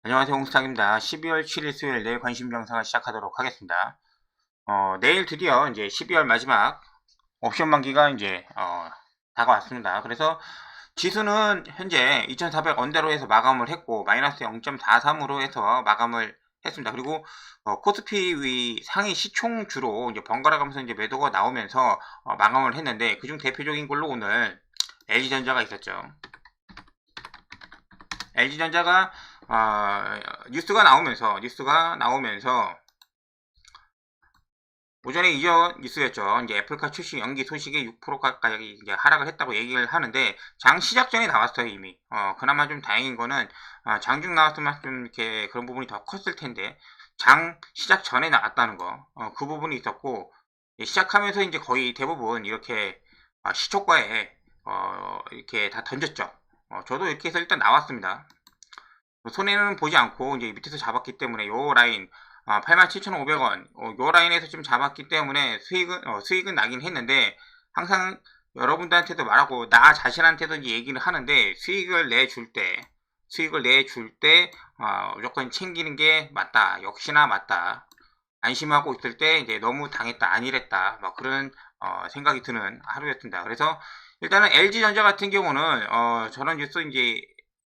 안녕하세요. 홍수탁입니다. 12월 7일 수요일 내일 관심 정상을 시작하도록 하겠습니다. 내일 드디어 이제 12월 마지막 옵션 만기가 이제 다가왔습니다. 그래서 지수는 현재 2400 언더로 해서 마감을 했고 마이너스 0.43으로 해서 마감을 했습니다. 그리고 코스피 위 상위 시총주로 이제 번갈아 가면서 이제 매도가 나오면서 마감을 했는데 그중 대표적인 걸로 오늘 LG전자가 있었죠. LG전자가 뉴스가 나오면서 오전에 이전 뉴스였죠. 이제 애플카 출시 연기 소식에 6% 가까이 이제 하락을 했다고 얘기를 하는데 장 시작 전에 나왔어요 이미. 그나마 좀 다행인 거는 장중 나왔으면 좀 이렇게 그런 부분이 더 컸을 텐데 장 시작 전에 나왔다는 거. 그 부분이 있었고 시작하면서 이제 거의 대부분 이렇게 시초가에 이렇게 다 던졌죠. 저도 이렇게 해서 일단 나왔습니다. 손해는 보지 않고 이제 밑에서 잡았기 때문에 요 라인 87,500원 요 라인에서 좀 잡았기 때문에 수익은 나긴 했는데 항상 여러분들한테도 말하고 나 자신한테도 이제 얘기를 하는데 수익을 내줄 때 무조건 챙기는 게 맞다. 역시나 맞다. 안심하고 있을 때 이제 너무 당했다 안일했다 뭐 그런 생각이 드는 하루였습니다. 그래서 일단은 LG전자 같은 경우는 저런 뉴스 이제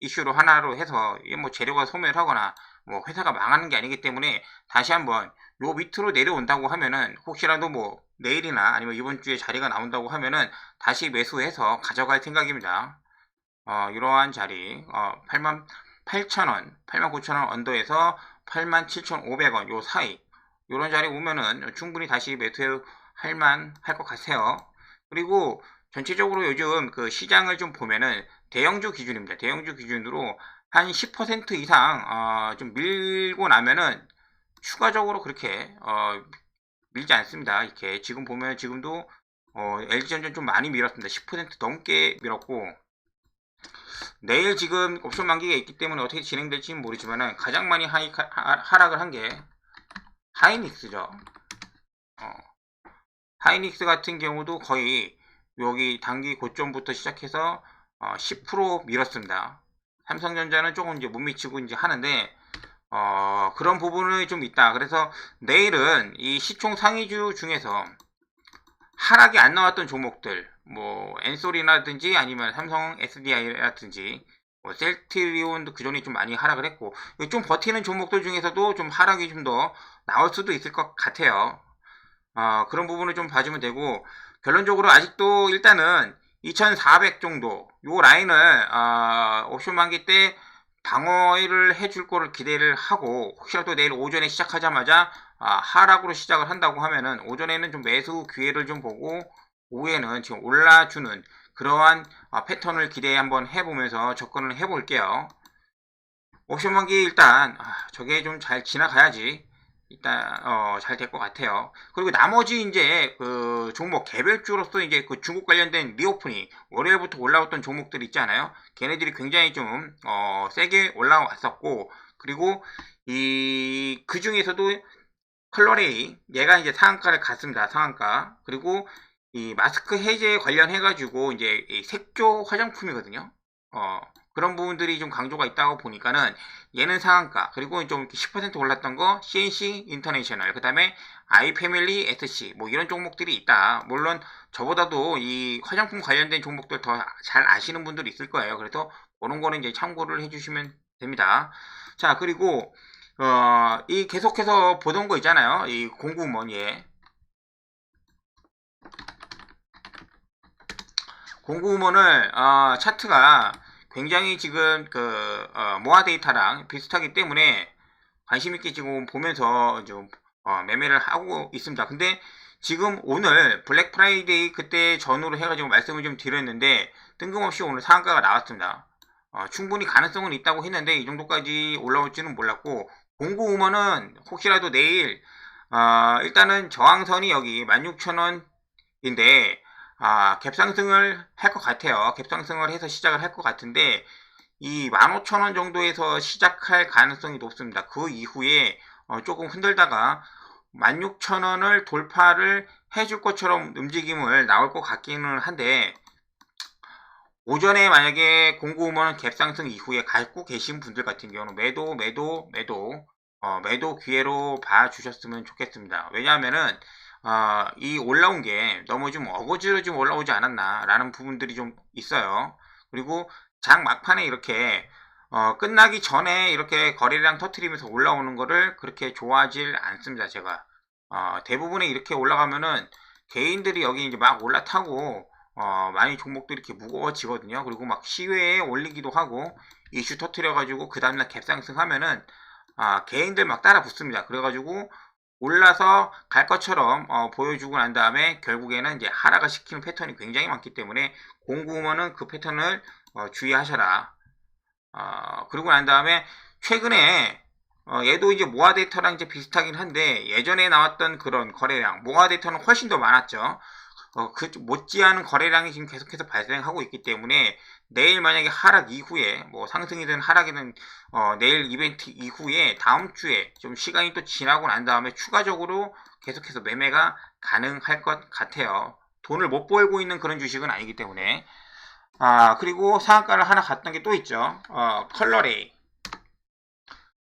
이슈로 하나로 해서 이게 뭐 재료가 소멸하거나 뭐 회사가 망하는 게 아니기 때문에 다시 한번 요 밑으로 내려온다고 하면은 혹시라도 뭐 내일이나 아니면 이번 주에 자리가 나온다고 하면은 다시 매수해서 가져갈 생각입니다. 이러한 자리 88,000원 89,000원 언더에서 87,500원 요 사이 요런 자리 오면은 충분히 다시 매수할 만 할 것 같아요. 그리고 전체적으로 요즘 그 시장을 좀 보면은 대형주 기준입니다. 대형주 기준으로 한 10% 이상 좀 밀고 나면은 추가적으로 그렇게 밀지 않습니다. 이렇게 지금 보면 지금도 LG전자 좀 많이 밀었습니다. 10% 넘게 밀었고 내일 지금 옵션 만기가 있기 때문에 어떻게 진행될지는 모르지만은 가장 많이 하락을 한 게 하이닉스죠. 어, 하이닉스 같은 경우도 거의 여기 단기 고점부터 시작해서 10% 밀었습니다. 삼성전자는 조금 이제 못 미치고 이제 하는데 그런 부분이 좀 있다. 그래서 내일은 이 시총 상위주 중에서 하락이 안 나왔던 종목들, 뭐 엔솔이라든지 아니면 삼성 SDI라든지 뭐 셀트리온도 그전에 좀 많이 하락을 했고 좀 버티는 종목들 중에서도 좀 하락이 좀 더 나올 수도 있을 것 같아요. 그런 부분을 좀 봐주면 되고 결론적으로 아직도 일단은 2400 정도 요 라인을 옵션 만기 때 방어를 해줄 거를 기대를 하고 혹시라도 내일 오전에 시작하자마자 하락으로 시작을 한다고 하면은 오전에는 좀 매수 기회를 좀 보고 오후에는 지금 올라주는 그러한 패턴을 기대 한번 해보면서 접근을 해볼게요. 옵션 만기 일단 저게 좀 잘 지나가야지 일단 잘 될 것 같아요. 그리고 나머지 이제 그 종목 개별주로서 이제 그 중국 관련된 리오프닝 월요일부터 올라왔던 종목들 있지 않아요? 걔네들이 굉장히 좀 세게 올라왔었고 그리고 이 그 중에서도 컬러레이 얘가 이제 상한가를 갔습니다. 상한가. 그리고 이 마스크 해제 관련해 가지고 이제 이 색조 화장품이거든요. 그런 부분들이 좀 강조가 있다고 보니까는 얘는 상한가 그리고 좀 10% 올랐던 거 CNC 인터내셔널 그다음에 아이패밀리 SC 뭐 이런 종목들이 있다. 물론 저보다도 이 화장품 관련된 종목들 더 잘 아시는 분들이 있을 거예요. 그래서 그런 거는 이제 참고를 해주시면 됩니다. 자 그리고 이 계속해서 보던 거 있잖아요. 이 공구먼 예. 공구먼을 차트가 굉장히 지금 그 모아 데이터랑 비슷하기 때문에 관심 있게 지금 보면서 좀 매매를 하고 있습니다. 근데 지금 오늘 블랙 프라이데이 그때 전후로 해가지고 말씀을 좀 드렸는데 뜬금없이 오늘 상한가가 나왔습니다. 충분히 가능성은 있다고 했는데 이 정도까지 올라올지는 몰랐고 공구 우먼은 혹시라도 내일 일단은 저항선이 여기 16,000원인데 갭상승을 할 것 같아요. 갭상승을 해서 시작을 할 것 같은데 이 15,000원 정도에서 시작할 가능성이 높습니다. 그 이후에 조금 흔들다가 16,000원을 돌파를 해줄 것처럼 움직임을 나올 것 같기는 한데 오전에 만약에 공고음원 갭상승 이후에 갖고 계신 분들 같은 경우는 매도 기회로 봐주셨으면 좋겠습니다. 왜냐하면은 이 올라온 게 너무 좀 어거지로 좀 올라오지 않았나 라는 부분들이 좀 있어요. 그리고 장 막판에 이렇게 끝나기 전에 이렇게 거래량 터트리면서 올라오는 거를 그렇게 좋아하질 않습니다. 제가 대부분에 이렇게 올라가면은 개인들이 여기 이제 막 올라타고 많이 종목들이 이렇게 무거워지거든요. 그리고 막 시외에 올리기도 하고 이슈 터트려가지고 그 다음날 갭상승 하면은 개인들 막 따라 붙습니다. 그래가지고 올라서 갈 것처럼 보여주고 난 다음에 결국에는 이제 하락을 시키는 패턴이 굉장히 많기 때문에 공구우먼은 그 패턴을 주의하셔라. 그러고 난 다음에 최근에 얘도 이제 모아 데이터랑 이제 비슷하긴 한데 예전에 나왔던 그런 거래량 모아 데이터는 훨씬 더 많았죠. 그 못지않은 거래량이 지금 계속해서 발생하고 있기 때문에 내일 만약에 하락 이후에 뭐 상승이든 하락이든 내일 이벤트 이후에 다음 주에 좀 시간이 또 지나고 난 다음에 추가적으로 계속해서 매매가 가능할 것 같아요. 돈을 못 벌고 있는 그런 주식은 아니기 때문에. 그리고 상한가를 하나 갔던 게 또 있죠. 컬러레이.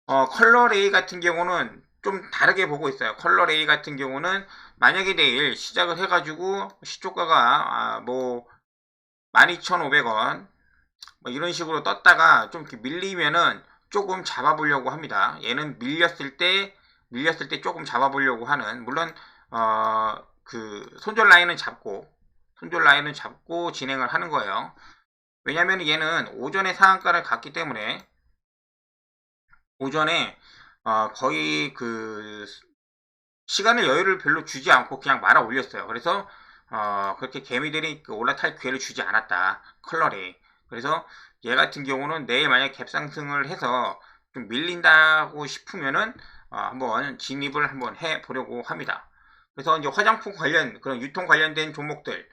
컬러레이 같은 경우는 좀 다르게 보고 있어요. 컬러레이 같은 경우는 만약에 내일 시작을 해가지고 시초가가 뭐 12,500원 뭐 이런 식으로 떴다가 좀 이렇게 밀리면은 조금 잡아보려고 합니다. 얘는 밀렸을 때 조금 잡아보려고 하는 물론 그 손절 라인은 잡고 진행을 하는 거예요. 왜냐면 얘는 오전에 상한가를 갔기 때문에 오전에 거의 그 시간을 여유를 별로 주지 않고 그냥 말아 올렸어요. 그래서 그렇게 개미들이 올라탈 기회를 주지 않았다. 컬러리. 그래서 얘 같은 경우는 내일 만약 갭상승을 해서 좀 밀린다고 싶으면은 한번 진입을 한번 해 보려고 합니다. 그래서 이제 화장품 관련 그런 유통 관련된 종목들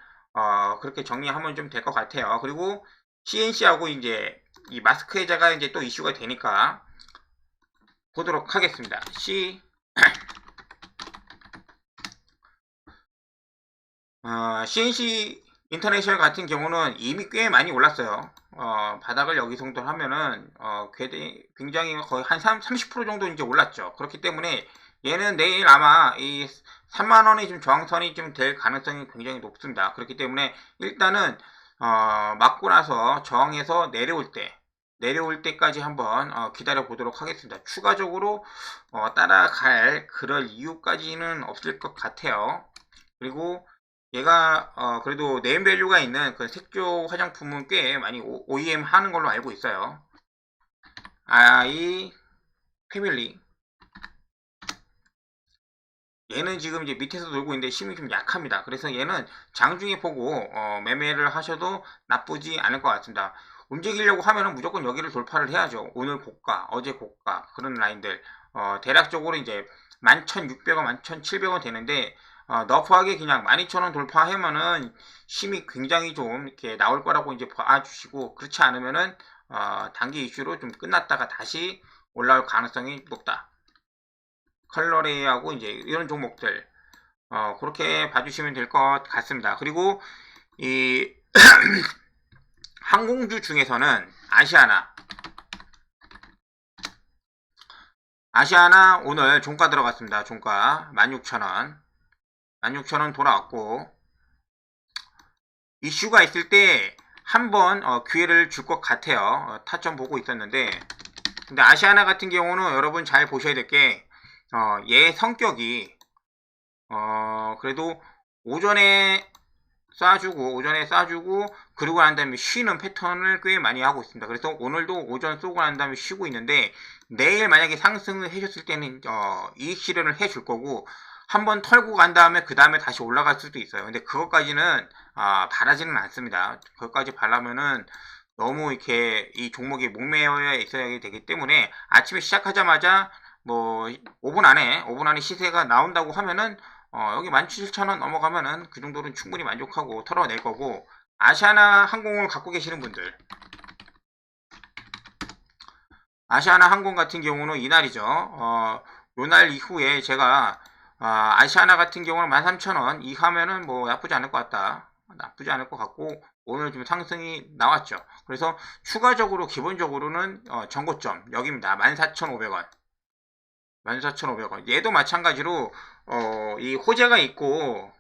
그렇게 정리하면 좀 될 것 같아요. 그리고 CNC하고 이제 이 마스크 해자가 이제 또 이슈가 되니까 보도록 하겠습니다. CNC 인터내셔널 같은 경우는 이미 꽤 많이 올랐어요. 바닥을 여기 정도 하면은 굉장히 거의 한 30% 정도 이제 올랐죠. 그렇기 때문에 얘는 내일 아마 이 3만원의 좀 저항선이 좀 될 가능성이 굉장히 높습니다. 그렇기 때문에 일단은 맞고 나서 저항해서 내려올 때까지 한번 기다려 보도록 하겠습니다. 추가적으로 따라갈 그럴 이유까지는 없을 것 같아요. 그리고 얘가 그래도 네임밸류가 있는 그 색조 화장품은 꽤 많이 OEM 하는 걸로 알고 있어요. 이 패밀리 얘는 지금 이제 밑에서 돌고 있는데 힘이 좀 약합니다. 그래서 얘는 장중에 보고 매매를 하셔도 나쁘지 않을 것 같습니다. 움직이려고 하면은 무조건 여기를 돌파를 해야죠. 오늘 고가, 어제 고가 그런 라인들 대략적으로 이제 11,600원, 11,700원 되는데 너프하게 그냥 12,000원 돌파하면은 힘이 굉장히 좀 이렇게 나올 거라고 이제 봐주시고 그렇지 않으면은 단기 이슈로 좀 끝났다가 다시 올라올 가능성이 높다. 컬러레이하고 이제 이런 종목들 그렇게 봐주시면 될 것 같습니다. 그리고 이 항공주 중에서는 아시아나 오늘 종가 들어갔습니다. 종가 16,000원 16,000원 돌아왔고 이슈가 있을 때 한번 기회를 줄 것 같아요. 타점 보고 있었는데 근데 아시아나 같은 경우는 여러분 잘 보셔야 될 게 얘 성격이 그래도 오전에 쏴주고 그리고 난 다음에 쉬는 패턴을 꽤 많이 하고 있습니다. 그래서 오늘도 오전 쏘고 난 다음에 쉬고 있는데 내일 만약에 상승을 해줬을 때는 이익 실현을 해줄 거고 한번 털고 간 다음에 그 다음에 다시 올라갈 수도 있어요. 근데 그것까지는 바라지는 않습니다. 그것까지 바라면은 너무 이렇게 이 종목이 목매여 있어야 되기 때문에 아침에 시작하자마자 뭐 5분 안에 시세가 나온다고 하면은 여기 17,000원 넘어가면은 그 정도는 충분히 만족하고 털어낼 거고 아시아나 항공을 갖고 계시는 분들 아시아나 항공 같은 경우는 이날이죠. 요날 이후에 제가 아시아나 같은 경우는 13,000원 이하면은 뭐 나쁘지 않을 것 같다. 나쁘지 않을 것 같고 오늘 좀 상승이 나왔죠. 그래서 추가적으로 기본적으로는 전고점 여기입니다. 14,500원. 14,500원. 얘도 마찬가지로 이 호재가 있고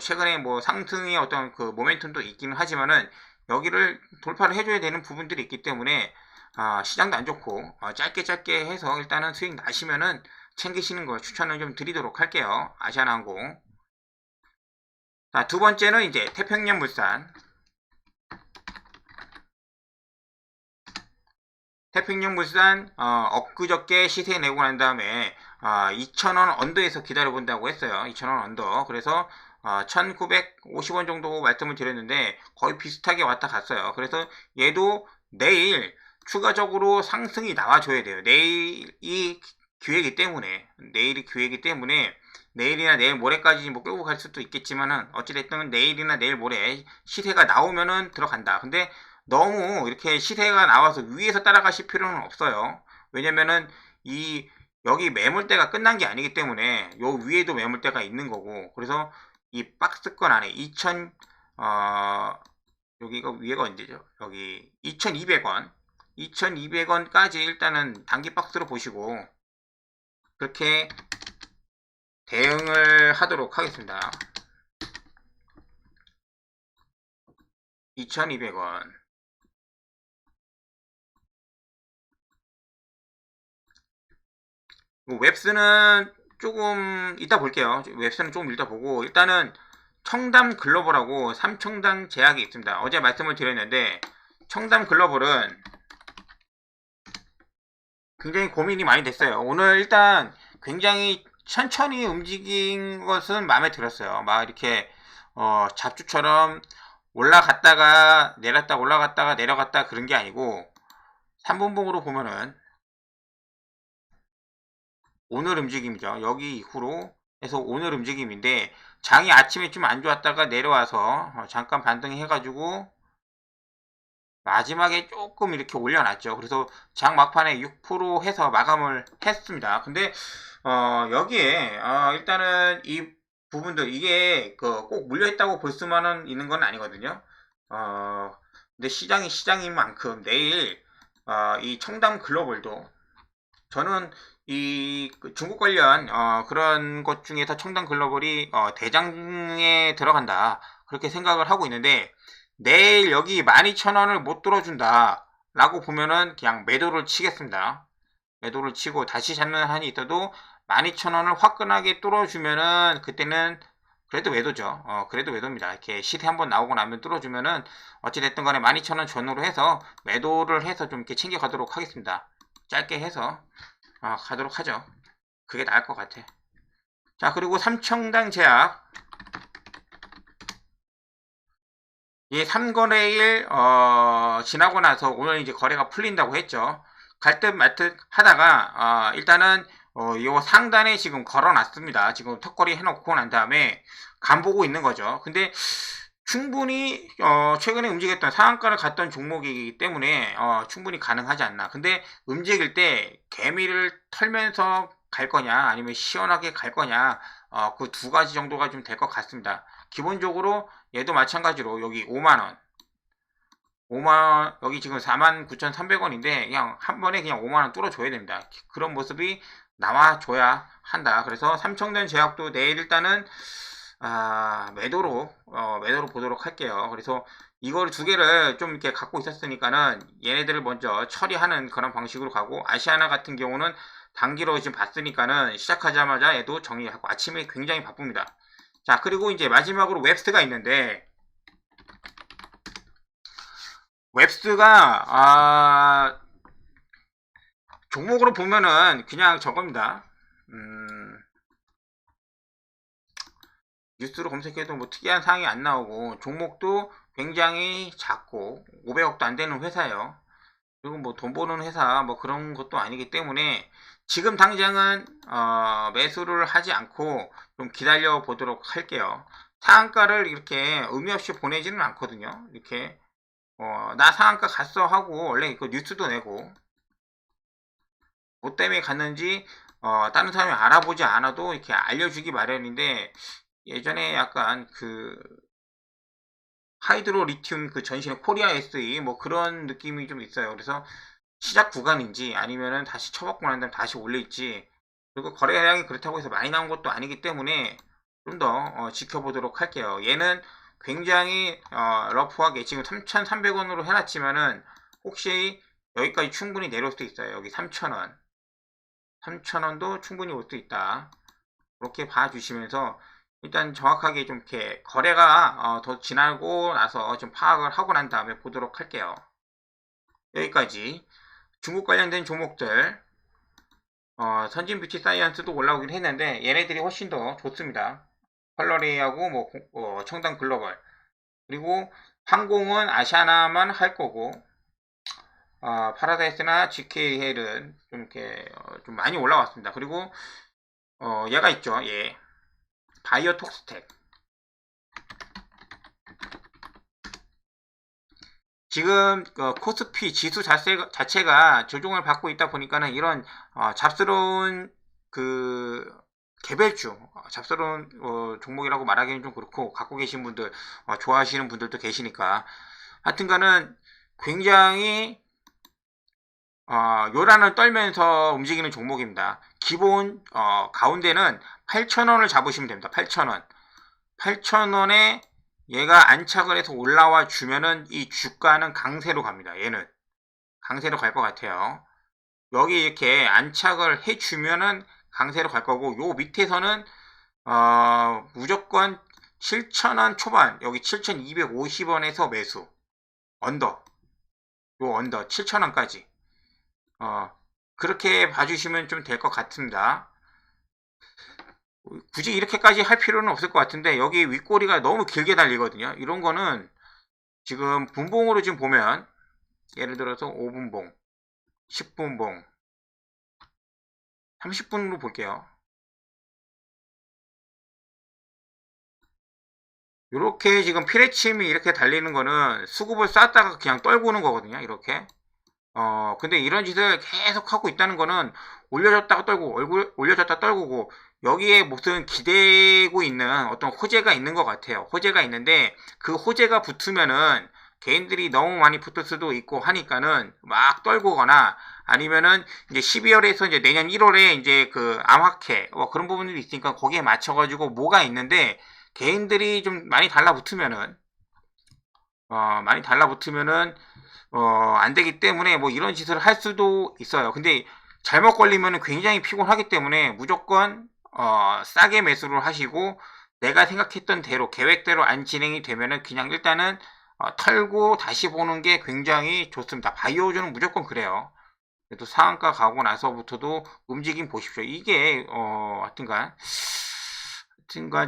최근에 뭐 상승의 어떤 그 모멘텀도 있기는 하지만은 여기를 돌파를 해줘야 되는 부분들이 있기 때문에 시장도 안 좋고 짧게 해서 일단은 수익 나시면은 챙기시는 걸 추천을 좀 드리도록 할게요. 아시아나항공. 자, 두 번째는 이제 태평양물산. 태평양물산 엊그저께 시세 내고 난 다음에 2,000원 언더에서 기다려 본다고 했어요. 2,000원 언더. 그래서 1,950원 정도 말씀을 드렸는데 거의 비슷하게 왔다 갔어요. 그래서 얘도 내일 추가적으로 상승이 나와줘야 돼요. 내일이 기회이기 때문에 내일이나 내일 모레까지 뭐 끌고 갈 수도 있겠지만은 어찌됐든 내일이나 내일 모레 시세가 나오면은 들어간다. 근데 너무 이렇게 시세가 나와서 위에서 따라가실 필요는 없어요. 왜냐면은 여기 매물대가 끝난 게 아니기 때문에 요 위에도 매물대가 있는 거고, 그래서 이 박스권 안에 여기가 위에가 언제죠? 여기 2,200원까지 일단은 단기 박스로 보시고 그렇게 대응을 하도록 하겠습니다. 2,200원. 웹스는 조금 이따 볼게요. 웹스는 조금 이따 보고, 일단은 청담 글로벌하고 삼청당 제약이 있습니다. 어제 말씀을 드렸는데 청담 글로벌은 굉장히 고민이 많이 됐어요. 오늘 일단 굉장히 천천히 움직인 것은 마음에 들었어요. 막 이렇게 잡주처럼 올라갔다가 내렸다 올라갔다가 내려갔다 그런 게 아니고 3분봉으로 보면은 오늘 움직임이죠. 여기 이후로 해서 오늘 움직임인데 장이 아침에 좀 안 좋았다가 내려와서 잠깐 반등해 가지고 마지막에 조금 이렇게 올려놨죠. 그래서 장 막판에 6% 해서 마감을 했습니다. 근데 여기에 일단은 이 부분들 이게 꼭 물려있다고 볼 수만은 있는 건 아니거든요. 근데 시장이 시장인 만큼 내일 이 청담 글로벌도 저는 이 중국 관련 그런 것 중에서 청담 글로벌이 대장에 들어간다 그렇게 생각을 하고 있는데 내일 여기 12,000원을 못 뚫어준다 라고 보면은 그냥 매도를 치겠습니다. 매도를 치고 다시 잡는 한이 있어도 12,000원을 화끈하게 뚫어주면은 그때는 그래도 매도죠. 그래도 매도입니다. 이렇게 시세 한번 나오고 나면 뚫어주면은 어찌됐든 간에 12,000원 전후로 해서 매도를 해서 좀 이렇게 챙겨가도록 하겠습니다. 짧게 해서 가도록 하죠. 그게 나을 것 같아. 자, 그리고 삼청당 제약. 이 3거래일 지나고 나서 오늘 이제 거래가 풀린다고 했죠. 갈 듯 말 듯 하다가 일단은 요 상단에 지금 걸어놨습니다. 지금 턱걸이 해놓고 난 다음에 간보고 있는 거죠. 근데 충분히 최근에 움직였던 상한가를 갔던 종목이기 때문에 충분히 가능하지 않나. 근데 움직일 때 개미를 털면서 갈 거냐 아니면 시원하게 갈 거냐 그 두 가지 정도가 좀 될 것 같습니다. 기본적으로 얘도 마찬가지로 여기 5만원 5만원 여기 지금 49,300원인데 그냥 한 번에 그냥 5만원 뚫어줘야 됩니다. 그런 모습이 나와줘야 한다. 그래서 삼청년 제약도 내일 일단은 매도로 보도록 할게요. 그래서 이걸 두 개를 좀 이렇게 갖고 있었으니까는 얘네들을 먼저 처리하는 그런 방식으로 가고, 아시아나 같은 경우는 단기로 지금 봤으니까는 시작하자마자 얘도 정리하고 아침에 굉장히 바쁩니다. 자, 그리고 이제 마지막으로 웹스가 있는데 웹스가 종목으로 보면은 그냥 저겁니다. 뉴스로 검색해도 뭐 특이한 사항이 안 나오고 종목도 굉장히 작고 500억도 안 되는 회사예요. 그리고 뭐 돈 버는 회사 뭐 그런 것도 아니기 때문에 지금 당장은 매수를 하지 않고 좀 기다려 보도록 할게요. 상한가를 이렇게 의미 없이 보내지는 않거든요. 이렇게 나 상한가 갔어 하고 원래 그 뉴스도 내고 뭐 때문에 갔는지 다른 사람이 알아보지 않아도 이렇게 알려주기 마련인데, 예전에 약간 하이드로 리튬 그 전신의 코리아 SE 뭐 그런 느낌이 좀 있어요. 그래서 시작 구간인지 아니면은 다시 쳐받고 난 다음에 다시 올릴지, 그리고 거래량이 그렇다고 해서 많이 나온 것도 아니기 때문에 좀 더 지켜보도록 할게요. 얘는 굉장히 러프하게 지금 3,300원으로 해놨지만은 혹시 여기까지 충분히 내려올 수도 있어요. 여기 3,000원 3,000원도 충분히 올 수 있다. 그렇게 봐주시면서 일단 정확하게 좀 이렇게 거래가 더 지나고 나서 좀 파악을 하고 난 다음에 보도록 할게요. 여기까지 중국 관련된 종목들, 선진 뷰티 사이언스도 올라오긴 했는데 얘네들이 훨씬 더 좋습니다. 컬러레이하고 뭐 청담 글로벌, 그리고 항공은 아시아나만 할 거고, 파라다이스나 GK헬은 좀 이렇게 좀 많이 올라왔습니다. 그리고 얘가 있죠. 예, 바이오톡스텍. 지금 코스피 지수 자체가 조종을 받고 있다 보니까는 이런 잡스러운 그 개별주, 잡스러운 종목이라고 말하기는 좀 그렇고, 갖고 계신 분들, 좋아하시는 분들도 계시니까 하여튼간은 굉장히 요란을 떨면서 움직이는 종목입니다. 기본 가운데는 8,000원을 잡으시면 됩니다. 8,000원 8,000원에 얘가 안착을 해서 올라와 주면은 이 주가는 강세로 갑니다. 얘는 강세로 갈 것 같아요. 여기 이렇게 안착을 해 주면은 강세로 갈 거고, 요 밑에서는 무조건 7,000원 초반, 여기 7,250원에서 매수, 언더, 요 언더 7,000원까지 그렇게 봐주시면 좀 될 것 같습니다. 굳이 이렇게까지 할 필요는 없을 것 같은데, 여기 윗꼬리가 너무 길게 달리거든요. 이런 거는 지금 분봉으로 지금 보면, 예를 들어서 5분봉, 10분봉, 30분으로 볼게요. 이렇게 지금 피레침이 이렇게 달리는 거는 수급을 쌓았다가 그냥 떨고 오는 거거든요. 이렇게. 근데 이런 짓을 계속 하고 있다는 거는 올려줬다가 떨고, 올려줬다가 떨구고, 여기에 무슨 기대고 있는 어떤 호재가 있는 것 같아요. 호재가 있는데, 그 호재가 붙으면은 개인들이 너무 많이 붙을 수도 있고 하니까는 막 떨구거나, 아니면은 이제 12월에서 이제 내년 1월에 이제 그 암학회, 그런 부분들이 있으니까 거기에 맞춰가지고 뭐가 있는데, 개인들이 좀 많이 달라붙으면은, 안 되기 때문에 뭐 이런 짓을 할 수도 있어요. 근데 잘못 걸리면 굉장히 피곤하기 때문에 무조건 싸게 매수를 하시고, 내가 생각했던 대로 계획대로 안 진행이 되면은 그냥 일단은 털고 다시 보는 게 굉장히 좋습니다. 바이오주는 무조건 그래요. 그래도 상한가 가고 나서부터도 움직임 보십시오. 이게 하여튼간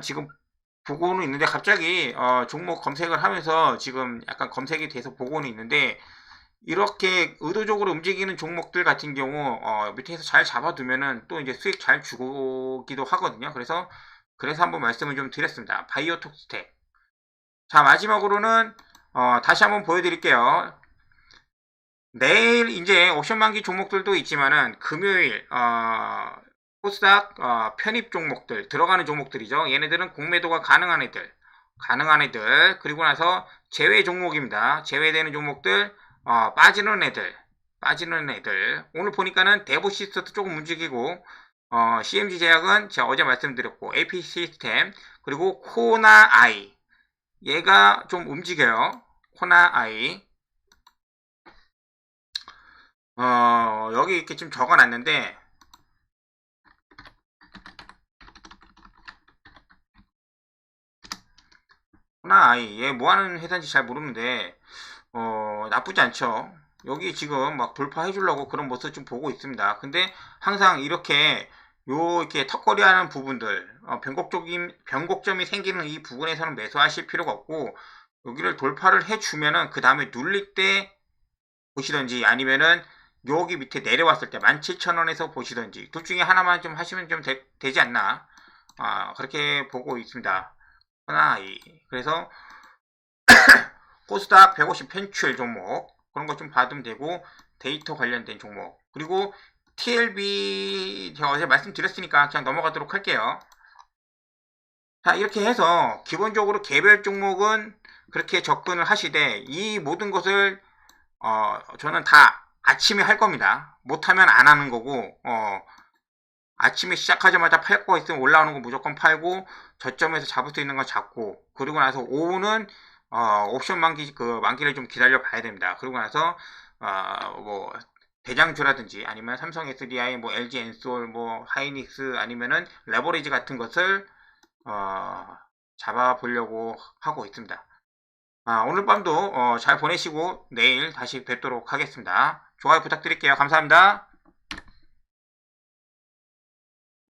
지금 보고는 있는데, 갑자기 종목 검색을 하면서 지금 약간 검색이 돼서 보고는 있는데, 이렇게 의도적으로 움직이는 종목들 같은 경우 밑에서 잘 잡아두면은 또 이제 수익 잘 주기도 하거든요. 그래서 한번 말씀을 좀 드렸습니다. 바이오톡스텍. 자, 마지막으로는 다시 한번 보여드릴게요. 내일 이제 옵션 만기 종목들도 있지만은 금요일 코스닥 편입 종목들, 들어가는 종목들이죠. 얘네들은 공매도가 가능한 애들, 그리고 나서 제외 종목입니다. 제외되는 종목들, 빠지는 애들. 오늘 보니까는 대보시스템도 조금 움직이고, CMG 제약은 제가 어제 말씀드렸고, AP 시스템, 그리고 코나아이, 얘가 좀 움직여요. 코나아이. 여기 이렇게 좀 적어놨는데, 코나아이, 얘 뭐하는 회사인지 잘 모르는데, 나쁘지 않죠. 여기 지금 막 돌파해 주려고 그런 모습 좀 보고 있습니다. 근데 항상 이렇게 이렇게 턱걸이 하는 부분들, 변곡점이 생기는 이 부분에서는 매수하실 필요가 없고, 여기를 돌파를 해 주면은 그 다음에 눌릴 때 보시던지, 아니면은 여기 밑에 내려왔을 때 17,000원에서 보시던지, 둘 중에 하나만 좀 하시면 좀 되지 않나, 그렇게 보고 있습니다. 하나, 그래서 코스닥 150 편출 종목, 그런 거 좀 받으면 되고, 데이터 관련된 종목, 그리고 TLB 제가 어제 말씀드렸으니까 그냥 넘어가도록 할게요. 자, 이렇게 해서 기본적으로 개별 종목은 그렇게 접근을 하시되 이 모든 것을 저는 다 아침에 할 겁니다. 못하면 안 하는 거고 아침에 시작하자마자 팔 거 있으면 올라오는 거 무조건 팔고 저점에서 잡을 수 있는 거 잡고 그리고 나서 오후는 옵션 만기를 좀 기다려 봐야 됩니다. 그리고 나서 뭐 대장주라든지 아니면 삼성 SDI, 뭐 LG 엔솔, 뭐 하이닉스 아니면은 레버리지 같은 것을 잡아보려고 하고 있습니다. 오늘 밤도 잘 보내시고 내일 다시 뵙도록 하겠습니다. 좋아요 부탁드릴게요. 감사합니다.